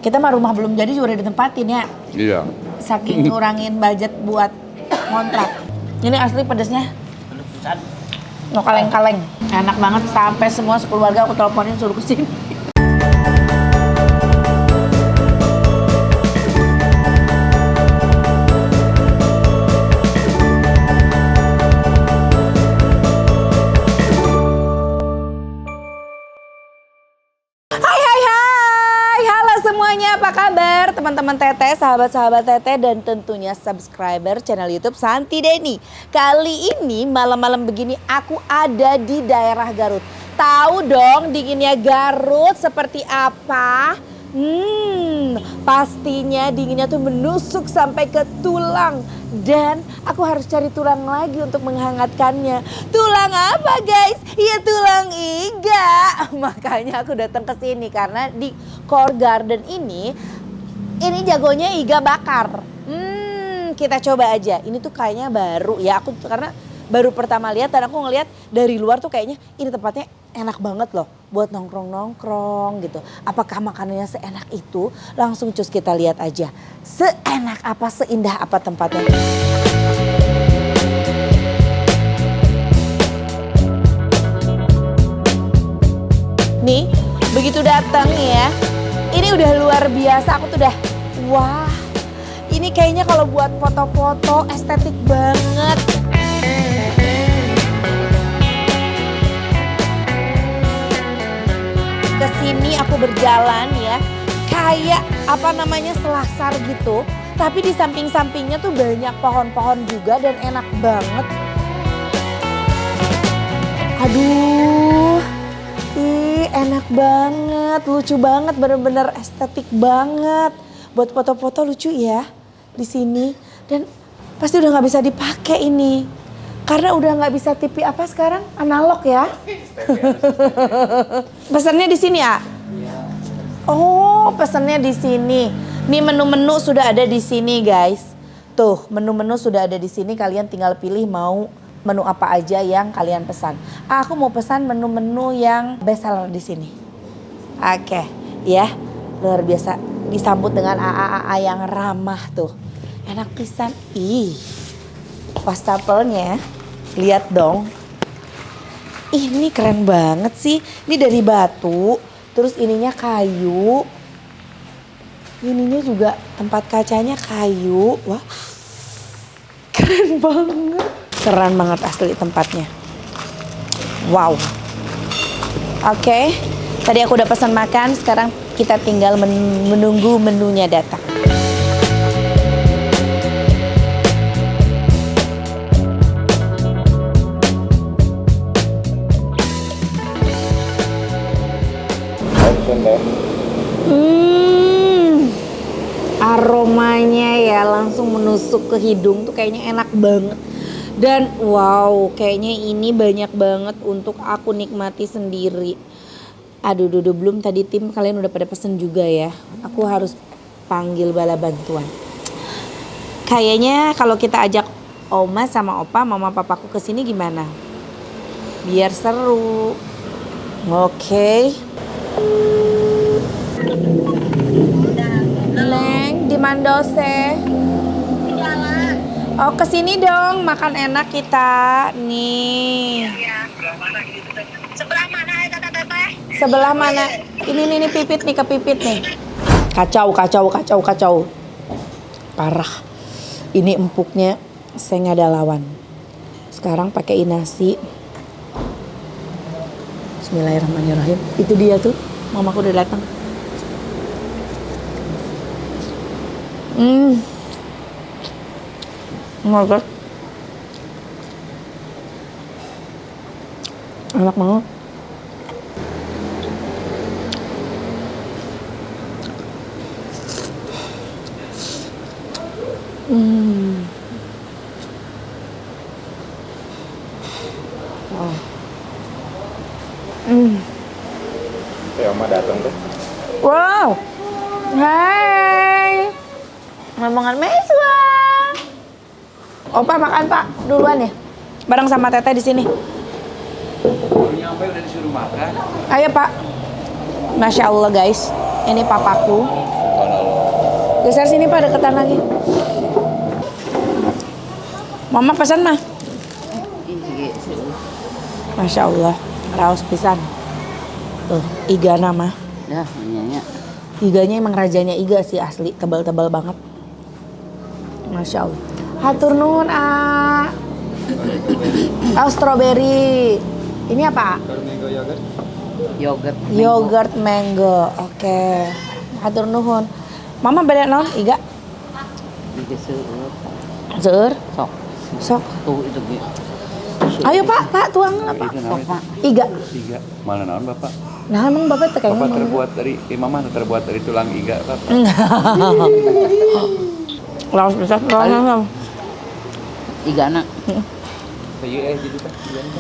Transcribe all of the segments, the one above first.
Kita mah rumah belum jadi juga udah ditempatin ya. Iya. Saking ngurangin budget buat ngontrak. Ini asli pedesnya. No kaleng-kaleng. Enak banget sampai semua sekeluarga aku teleponin suruh kesini. Semuanya apa kabar teman-teman Teteh, sahabat-sahabat Teteh dan tentunya subscriber channel YouTube Santi Deni. Kali ini malam-malam begini aku ada di daerah Garut. Tahu dong dinginnya Garut seperti apa? Pastinya dinginnya tuh menusuk sampai ke tulang. Dan aku harus cari tulang lagi untuk menghangatkannya. Tulang apa guys? Ya tulang iga. Makanya aku datang ke sini karena di Core Garden ini jagonya iga bakar. Kita coba aja. Ini tuh kayaknya baru ya. Aku karena baru pertama lihat dan aku ngelihat dari luar tuh kayaknya ini tempatnya enak banget loh buat nongkrong-nongkrong gitu. Apakah makanannya seenak itu? Langsung cus kita lihat aja. Seenak apa, seindah apa tempatnya. Nih, begitu datang ya. Ini udah luar biasa, aku tuh udah wah. Ini kayaknya kalau buat foto-foto estetik banget. Kesini aku berjalan ya, kayak apa namanya selasar gitu. Tapi di samping-sampingnya tuh banyak pohon-pohon juga dan enak banget. Aduh, enak banget, lucu banget, bener-bener estetik banget. Buat foto-foto lucu ya di sini. Dan pasti udah nggak bisa dipakai ini. Karena udah nggak bisa TV apa sekarang? Analog ya? Pesannya di sini ya? Oh, pesannya di sini. Nih menu-menu sudah ada di sini guys. Tuh, menu-menu sudah ada di sini. Kalian tinggal pilih mau menu apa aja yang kalian pesan. Aku mau pesan menu-menu yang best seller di sini. Oke, ya. Luar biasa. Disambut dengan AA yang ramah tuh. Enak pisan. Wastafelnya, lihat dong. Ini keren banget sih. Ini dari batu, terus ininya kayu. Ininya juga tempat kacanya kayu. Wah, keren banget. Keren banget asli tempatnya. Wow. Oke, tadi aku udah pesan makan. Sekarang kita tinggal menunggu menunya datang. Aromanya ya langsung menusuk ke hidung tuh kayaknya enak banget. Dan wow, kayaknya ini banyak banget untuk aku nikmati sendiri. Aduh, belum tadi tim kalian udah pada pesen juga ya. Aku harus panggil bala bantuan. Kayaknya kalau kita ajak Oma sama Opa, mama papaku kesini gimana? Biar seru. Oke. Neng, di Mandose. Oh, kesini dong, makan enak kita. Nih. Sebelah mana ya Teteh? Sebelah mana? Ini pipit nih, ke pipit nih. Kacau. Parah. Ini empuknya saya nggak ada lawan. Sekarang pakai nasi. Bismillahirrahmanirrahim. Itu dia tuh, mamaku udah datang. Oh my god. Enak banget. Wow. Oma datang tuh. Wow. Hai. Ngomongan meswa. Opa makan Pak duluan ya. Bareng sama Teteh di sini. Baru nyampe udah disuruh makan. Ayo Pak. Masya Allah guys. Ini papaku. Geser sini Pak, deketan lagi. Mama pesan mah. Masya Allah, raos pisan. Tuh, iga nama. Dah, nyanyi. Iganya emang rajanya iga sih asli, tebal-tebal banget. Masya Allah. Hatur nuhun, ah. Oh, strawberry. Ini apa? Yogurt. Yogurt mango. Oke. Hatur nuhun. Mama beda naon iga? Iga seueur. Seueur. Sok. Sok. Tuh itu ge. Ayo Pak, tuang apa? Sok, Pak. Iga. Iga. Mana naon Bapak? Nah, emang Bapak teh Bapak kayaknya terbuat dari mama terbuat dari tulang iga Bapak. Laos bisa laos. Iga anak. Saya gitu Pak.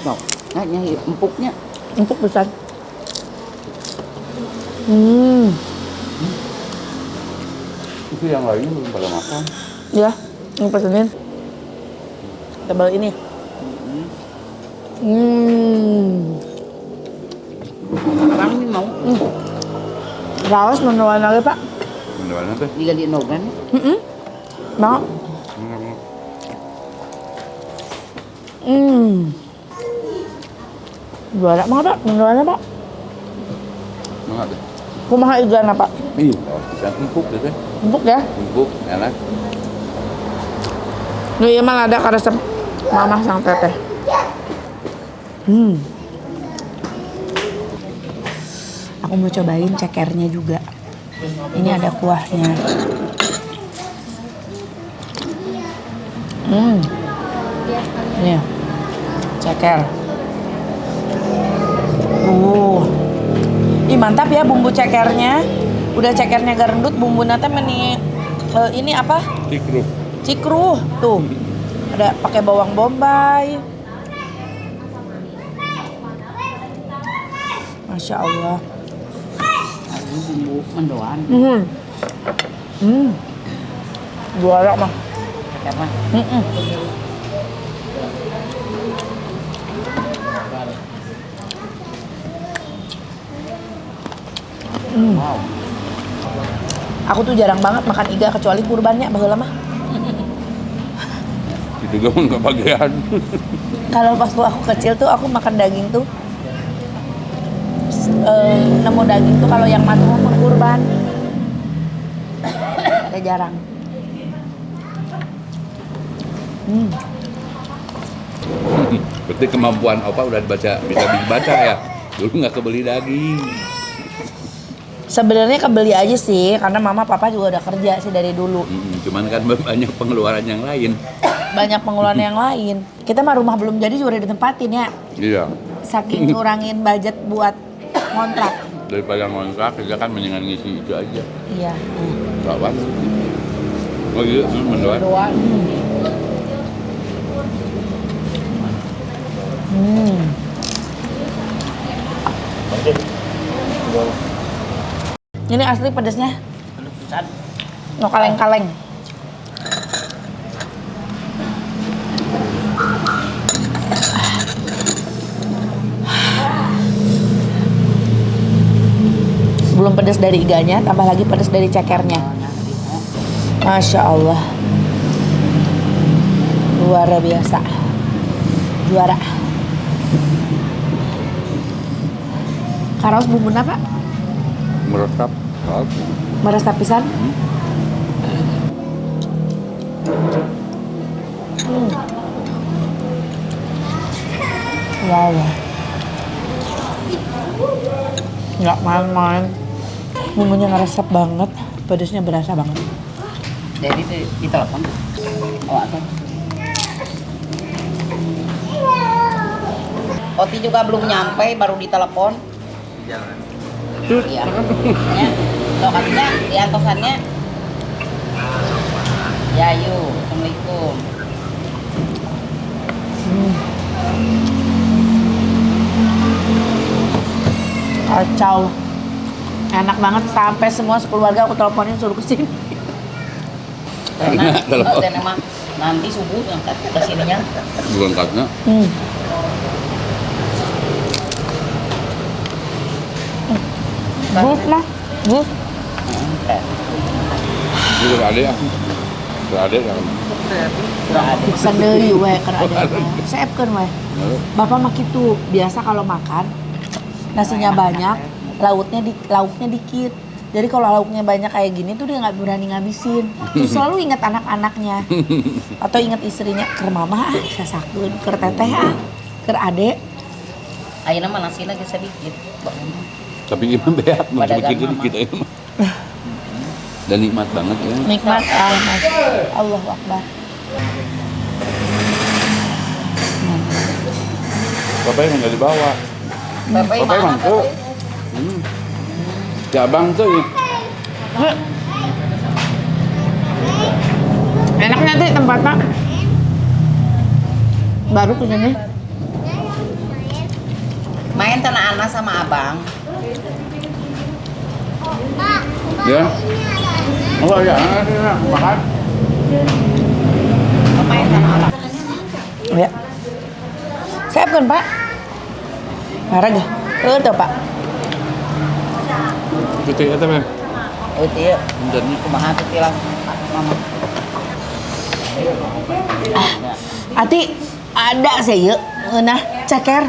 Sok. Nah, nyanyi empuknya. Empuk besar. Itu yang lain belum pada makan. Ya, yang pesenin. Tebal ini. Orang ini mau Laos mendoan lagi Pak. Mendoan teh. diganti nogan. Mau? Juara banget Pak, mendoannya Pak. Mana tuh? Kumaha igana Pak? Ih, bisa empuk gitu. Empuk ya? Empuk, enak. Nu ieu mah ada ka resep mamah sang teteh. Aku mau cobain cekernya juga. Ini ada kuahnya. Nih, ceker. Ih mantap ya bumbu cekernya. Udah cekernya garendut, bumbu nate meni ini apa? Cikruk. Cikruh tuh. Ada pakai bawang bombay. Masya Allah. Ini bumbu mendoan. Juara mah. Apa? Wow. Aku tuh jarang banget makan iga kecuali kurbannya baheula mah. Itu gak mau kebagian. Kalau pas aku kecil tuh aku makan daging tuh nemu daging tuh kalau yang mati mau kurban. Ya jarang. Berarti kemampuan Opa udah bisa dibaca ya. Dulu nggak kebeli daging. Sebenarnya kebeli aja sih karena mama papa juga udah kerja sih dari dulu. Cuman kan banyak pengeluaran yang lain. Banyak pengeluaran yang lain. Kita mah rumah belum jadi juga udah ditempatin ya. Iya. Saking ngurangin budget buat kontrak. Daripada ngontrak kita kan mendingan ngisi itu aja. Iya. Gak apa. Oh iya, mendoan. Ini asli pedasnya. No kaleng-kaleng. Belum pedas dari iganya, tambah lagi pedas dari cekernya. Masya Allah. Luar biasa. Juara. Karaos bumbunya Pak? Meresap. Meresap pisan? Wow. Nggak main-main. Bumbunya ngeresep banget, pedasnya berasa banget. Jadi di telepon. Oh, atau Oti juga belum nyampe, baru ditelepon. Jalan. Iya. Ya. Lokasinya di antosannya. Ya, yuk. Assalamualaikum. Kacau. Enak banget sampai semua sekeluarga aku teleponin suruh kesini. Karena Telepon. dan emang nanti subuh ngangkat ke sininya. Berangkatnya. Bus lah, bus. Itu ada ya. Ada kan. Pesan deui we keur ade. Saepkeun we. Bapak mah kitu, biasa kalau makan nasinya banyak, lauknya dikit. Jadi kalau lauknya banyak kayak gini tuh dia nggak berani ngabisin. Terus selalu ingat anak-anaknya atau ingat istrinya. Keur mama sasakeun, keur teteh keur ade. Ayeuna mah nasina geus sedikit. Tapi gimana beak Pada begitu mama. kita ini mah. Dan nikmat banget ya. Nikmat Allahu Akbar. Bapak yang nggak dibawa. Bapak Bapak emang tuh. Si abang tuh ya. Enak nanti tempatnya. Baru punyanya. main tanah anak sama abang. Ya. Oh ya, makan. Main tanah anak. Ya. Siapkan Pak. Marah gak? Tuh Pak. Gitu ya teman. Itu ya. Dan Kumaha teh tilang mama. Ati ada saya nah ceker.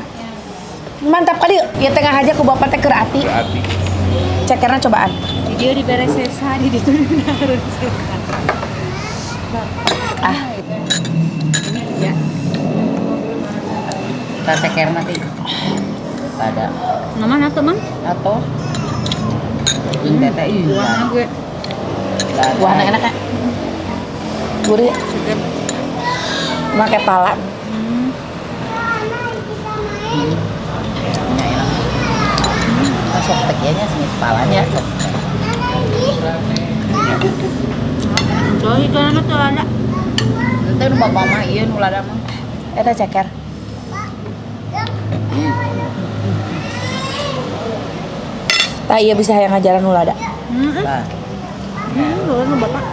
Mantap kali ya tengah aja ku bapak teh keur ati. berarti. Cekerna cobaan. Dia di beres sehari di tuh harus Ah, ya. Kita ceker nanti. Ada Nama nato mang? atau ini teh Warna gue buahna enak ya. Gurih. segar. Make pala. masuk tekiannya sini kepalanya. So itu anak tuh ada. Itu nu bapak mah ieu nu lada mah. Eta ceker. Tak iya bisa yang ngajaran ulada. Nah, Lu bapak.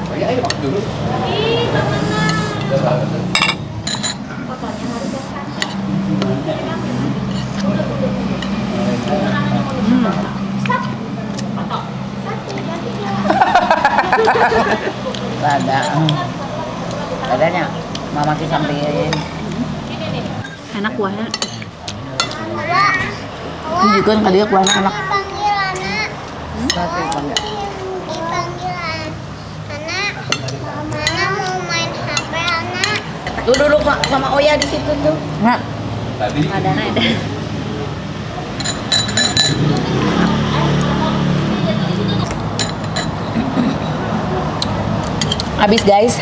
lada. Ladanya mama ki sampein. Enak kuahnya. Tunjukkan kali ya kuahna enak. Dipanggil anak, Satu bangga. dipanggil anak, mana mau main HP anak? Tuh duduk sama Oya di situ tuh. Nah, Ada ada. habis guys.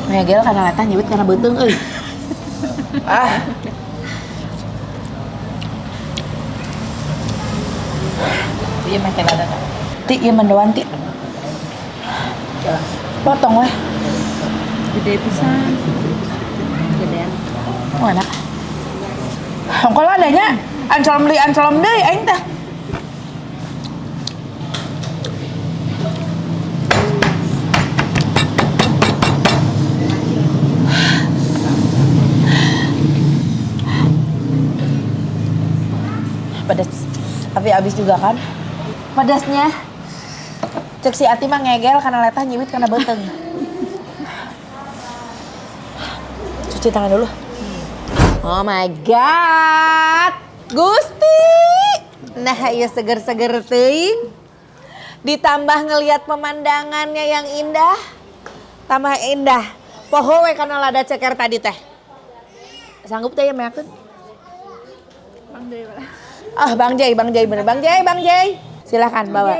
Ngegel karena letah nyewit karena beuteung euy. Ah. Iya make lada kan. Ti ieu mendoan ti. Potong weh. Gede pisan. Gedean. Oh enak. Kalau adanya ancolom deui aing teh. Pedas. Tapi abis juga kan. Pedasnya. Cek si Ati mah ngegel karena letah nyiwit karena beuteung. Cuci tangan dulu. Oh my god. Gusti. Nah, iya seger-seger teuing. Ditambah ngelihat pemandangannya yang indah. Tambah indah. Poho we kana lada ceker tadi teh. Sanggup teh ya meakeun? Bang Dewa. Ah, Bang Jay bener. Bang Jay. Silakan bawa.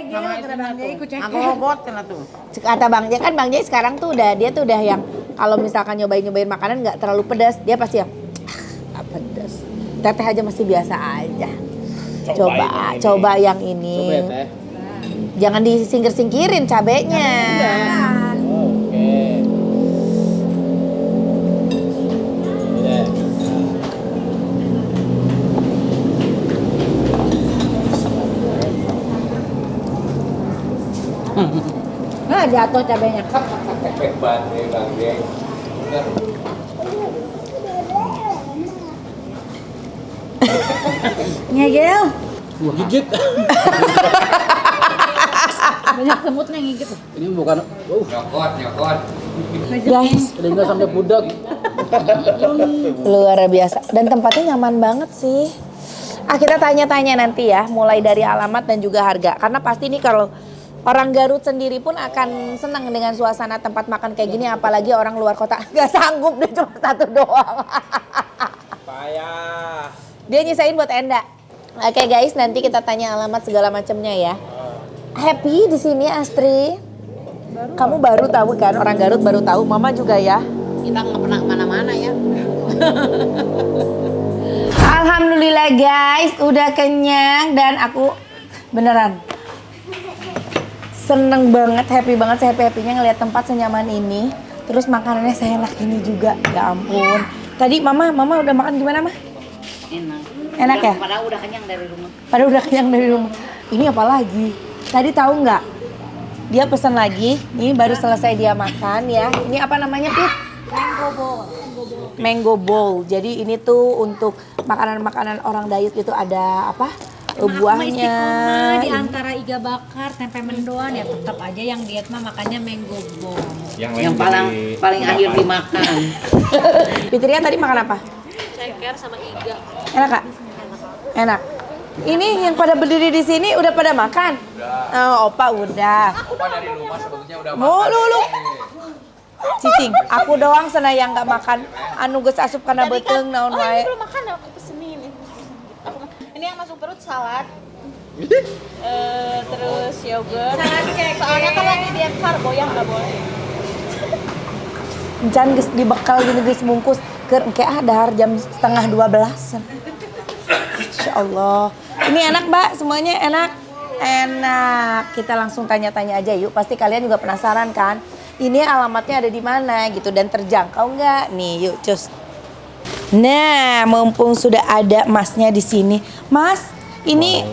Aku robot kena tuh. Kata Bang Jay kan Bang Jay sekarang tuh dia tuh udah yang kalau misalkan nyobain makanan nggak terlalu pedas, dia pasti yang nggak pedas. Teteh aja masih biasa aja. Coba yang ini. Jangan disingkir-singkirin cabenya. Nah, jatuh cabenya. Ngegel. Gigit. Banyak semutnya ngigit. Ini bukan. Nyokot. Guys, Udah nggak sampai budak. luar biasa. Dan tempatnya nyaman banget sih. Kita tanya-tanya nanti ya, mulai dari alamat dan juga harga. Karena pasti nih kalau orang Garut sendiri pun akan senang dengan suasana tempat makan kayak gini, apalagi orang luar kota. Gak sanggup deh cuma satu doang. Payah. Dia nyisain buat Enda. Oke guys, nanti kita tanya alamat segala macamnya ya. Happy di sini Astri? Kamu baru tahu kan, orang Garut baru tahu, Mama juga ya. Kita nggak pernah kemana-mana ya. Alhamdulillah guys, udah kenyang dan aku beneran seneng banget, happy banget, happy-happynya ngeliat tempat senyaman ini. Terus makanannya seenak ini juga, ya ampun. Tadi Mama udah makan gimana Mah? Enak. Enak ya? Padahal udah kenyang dari rumah. Pada udah kenyang dari rumah. Ini apa lagi? Tadi tahu nggak? Dia pesan lagi. Ini baru selesai dia makan ya. Ini apa namanya Pit? Mango bowl. Jadi ini tuh untuk makanan-makanan orang diet itu ada apa? Buahnya. Di antara iga bakar, tempe mendoan ya tetap aja yang diet mah makannya mango bowl. Yang paling akhir dimakan. Fitria tadi makan apa? Ceker sama iga. Enak Kak? Enak. Ini yang pada berdiri di sini udah pada makan? Oh, Opa udah. Opa dari rumah sebetulnya udah Lu. Cicing, aku doang sana yang nggak makan. Anu geus asup kana beuteung naon wae. Belum makan ya, aku pesen ini. Ini yang masuk perut salad. Terus yogurt. Soalnya kan lagi diet karbo yang nggak boleh. Encan geus dibekal gini geus bungkus keur engke dahar jam 11:30. Insyaallah. Ini enak, Mbak, semuanya enak. Enak. Kita langsung tanya-tanya aja yuk. Pasti kalian juga penasaran kan? Ini alamatnya ada di mana gitu dan terjangkau nggak? Nih, yuk cus. Nah, mumpung sudah ada Masnya di sini. Mas, ini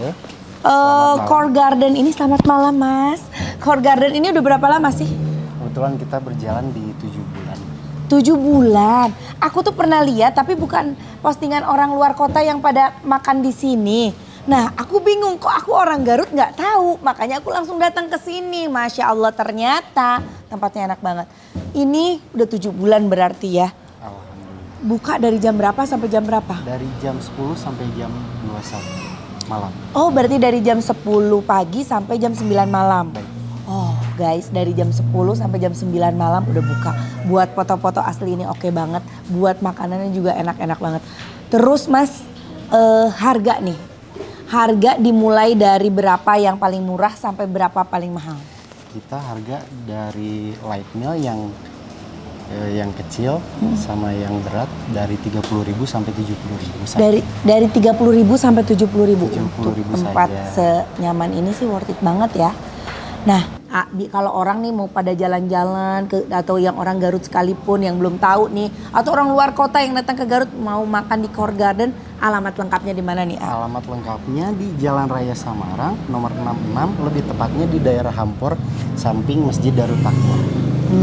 Core Garden ini selamat malam, Mas. Core Garden ini udah berapa lama sih? Kebetulan kita berjalan di 7 bulan. 7 bulan. Aku tuh pernah lihat tapi bukan postingan orang luar kota yang pada makan di sini. Nah, aku bingung kok aku orang Garut nggak tahu. Makanya aku langsung datang ke sini. Masya Allah, ternyata tempatnya enak banget. Ini udah 7 bulan berarti ya. Alhamdulillah. Buka dari jam berapa sampai jam berapa? Dari jam 10 sampai jam 21 malam. Oh, berarti dari jam 10 pagi sampai jam 9 malam. Baik. Oh guys, dari jam 10 sampai jam 9 malam udah buka. Buat foto-foto asli ini oke banget. Buat makanannya juga enak-enak banget. Terus Mas, harga nih. Harga dimulai dari berapa yang paling murah sampai berapa paling mahal? Kita harga dari light meal yang kecil sama yang berat dari 30.000 sampai 70.000 saja. Dari 30.000 sampai 70.000 untuk 70.000 tempat saja. senyaman ini sih worth it banget ya. Nah, kalau orang nih mau pada jalan-jalan atau yang orang Garut sekalipun yang belum tahu nih, atau orang luar kota yang datang ke Garut mau makan di Core Garden, alamat lengkapnya di mana nih? Alamat lengkapnya di Jalan Raya Samarang nomor 66, lebih tepatnya di daerah Hampor, samping Masjid Darut Taqwa.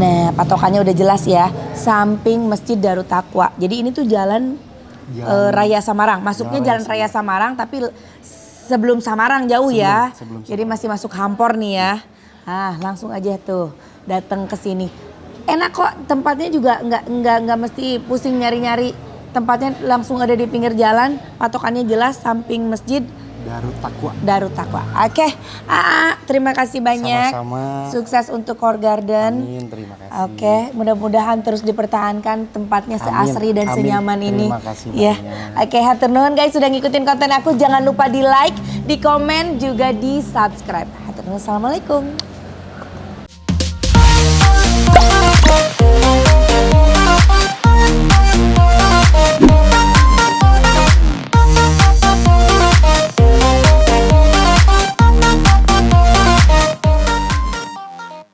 Nah, patokannya udah jelas ya, samping Masjid Darut Taqwa. Jadi ini tuh jalan Raya Samarang. Masuknya Jalan Raya Samarang tapi sebelum Samarang jauh ya. sebelum Jadi masih masuk Hampor nih ya. Langsung aja tuh datang ke sini. Enak kok, tempatnya juga nggak mesti pusing nyari-nyari. Tempatnya langsung ada di pinggir jalan, patokannya jelas samping Masjid Darut Taqwa. Oke, terima kasih banyak. Sama-sama. Sukses untuk Core Garden. Amin, terima kasih. Oke, mudah-mudahan terus dipertahankan tempatnya seasri dan amin. senyaman ini. Terima kasih Ya. banyak. Oke, hatur nuhun guys sudah ngikutin konten aku. Jangan lupa di like, di komen, juga di subscribe. Hatur nuhun. Assalamualaikum.